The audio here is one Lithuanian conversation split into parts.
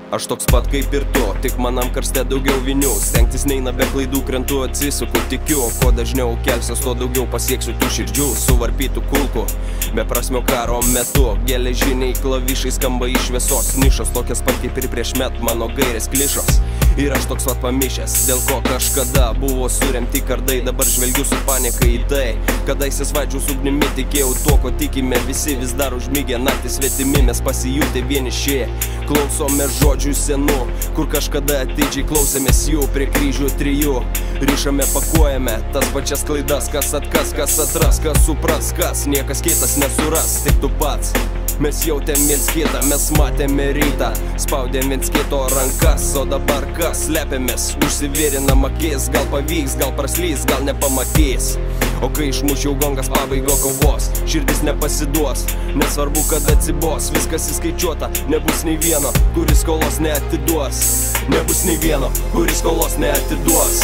Aš toks pat kaip ir tu, tik manam karste daugiau vinių. Stengtis neina be klaidų, krentu atsisuku, tikiu. Kuo dažniau kelsiuos, tuo daugiau pasieksiu tų širdžių suvarpytų kulkų. Beprasmio karo metu geležiniai klavišai skamba iš šviesos nišos, tokias pat kaip ir prieš met mano gairės klišos. Ir aš toks pat pamišęs, dėl ko kažkada buvo suremti kardai. Dabar žvelgiu su panika į tai, kadaise svadžiaus ugnimi tikėjau tuo, ko tikime visi. Vis dar užmygę naktį svetimi, mes pasijutę vieniši. Klausome žodžių senų, kur kažkada atidžiai klausėmės jų. Prie kryžių trijų rišame, pakuojame tas pačias klaidas. Kas atkas, kas atras, kas supras, kas niekas kitas nesuras, tik tu pats. Mes jautėm viens kitą, mes matėme rytą, spaudėm viens kito rankas. O dabar kas, slepiamės, užsivirinam akis. Gal pavyks, gal praslys, gal nepamatys. O kai išmušiau gongas pabaigo kovos, širdis nepasiduos, nesvarbu kad atsibos. Viskas įskaičiuota, nebus nei vieno, kuris skolos neatiduos. Nebus nei vieno, kuris skolos neatiduos.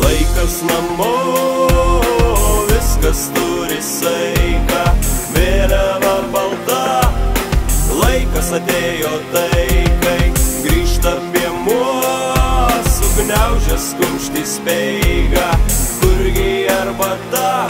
Laikas namo, viskas turi saiką, vėliava balta. Laikas atėjo taikai, grįžta prie mūsų, sugniaužęs kumštį speigą. Kurgi arbata,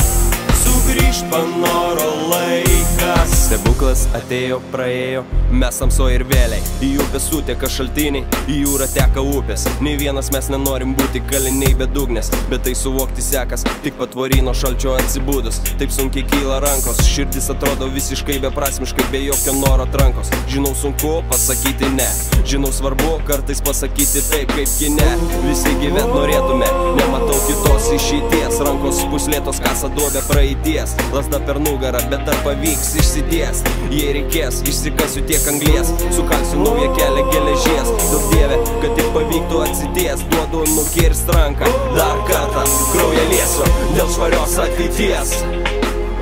sugrįžt panoro laikas. Stebuklas atėjo, praėjo, mes tamso ir vėliai. Į upę suteka šaltiniai, į jūrą teka upės. Nei vienas mes nenorim būti kaliniai bedugnės, bet tai suvokti sekas tik patvorino šalčio atsibūdus. Taip sunkiai kyla rankos, širdis atrodo visiškai beprasmiškai, be jokio noro atrankos. Žinau sunku pasakyti ne, žinau svarbu kartais pasakyti taip kaip kine. Visi gyvent norėtume, nematau kitos išeities. Rankos puslėtos kasa duobę praeities, lasda per nugarą, bet dar pavyks išsities. Jei reikės, išsikasiu tiek anglies, sukalsiu naują kelią geležies. Daug dieve, kad tik pavyktų atsities, duodu nukirst ranką dar kartą, kraują liesiu dėl švarios ateities.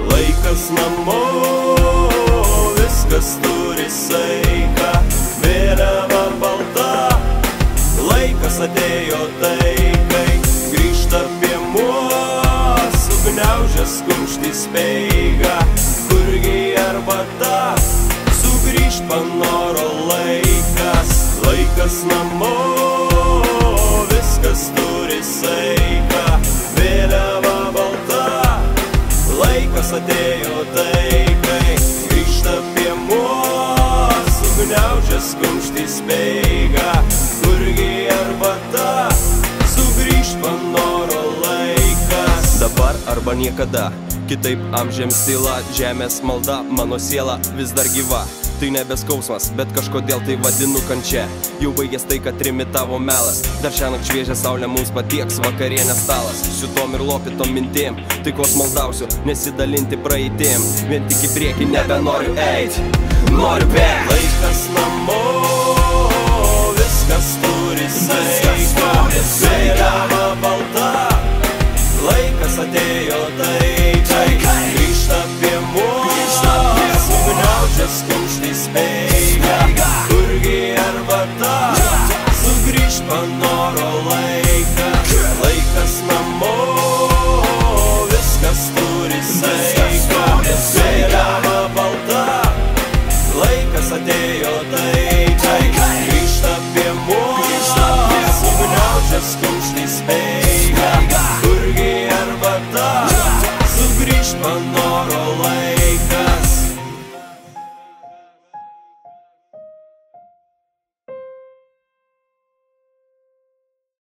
Laikas namo, viskas turi saiką, vėliava balta. Laikas atėjo taikai, grįžta prie mūsų, sugniaužęs kumštį speigą. Kurgi arbata, sugrįžt panoro laikas. Laikas namo, viskas turi saiką, vėliava balta. Laikas atėjo taikai, grįžta prie mūsų, sugniaužęs kumštį speigą. Kurgi arbata, sugrįžt panoro laikas. Dabar arba niekada, kitaip amžiams tyla, žemės malda, mano siela vis dar gyva. Tai nebe skausmas, bet kažkodėl tai vadinu kančia. Jau baigės tai, kad trimitavo melas, dar šiąnakt šviežia saulė mums patieks vakarienės stalas. Siutom ir lopytom mintim, taikos maldausiu, nesidalinti praeitim. Vien tik į priekį nebenoriu eit, noriu bėgt. Laikas namo, viskas turi saiką, vėliava balta. Laikas atėjo taikai, grįžta prie mūsų, sugniaužęs kumštį speigą. Kurgi arbata, sugrįžt panoro laikas. Laikas namo, viskas turi saiką, vėliava balta. Laikas atėjo taikai, grįžta prie mūsų, sugniaužęs kumštį speigą. Kurgi arbata, sugrįžt panoro laikas.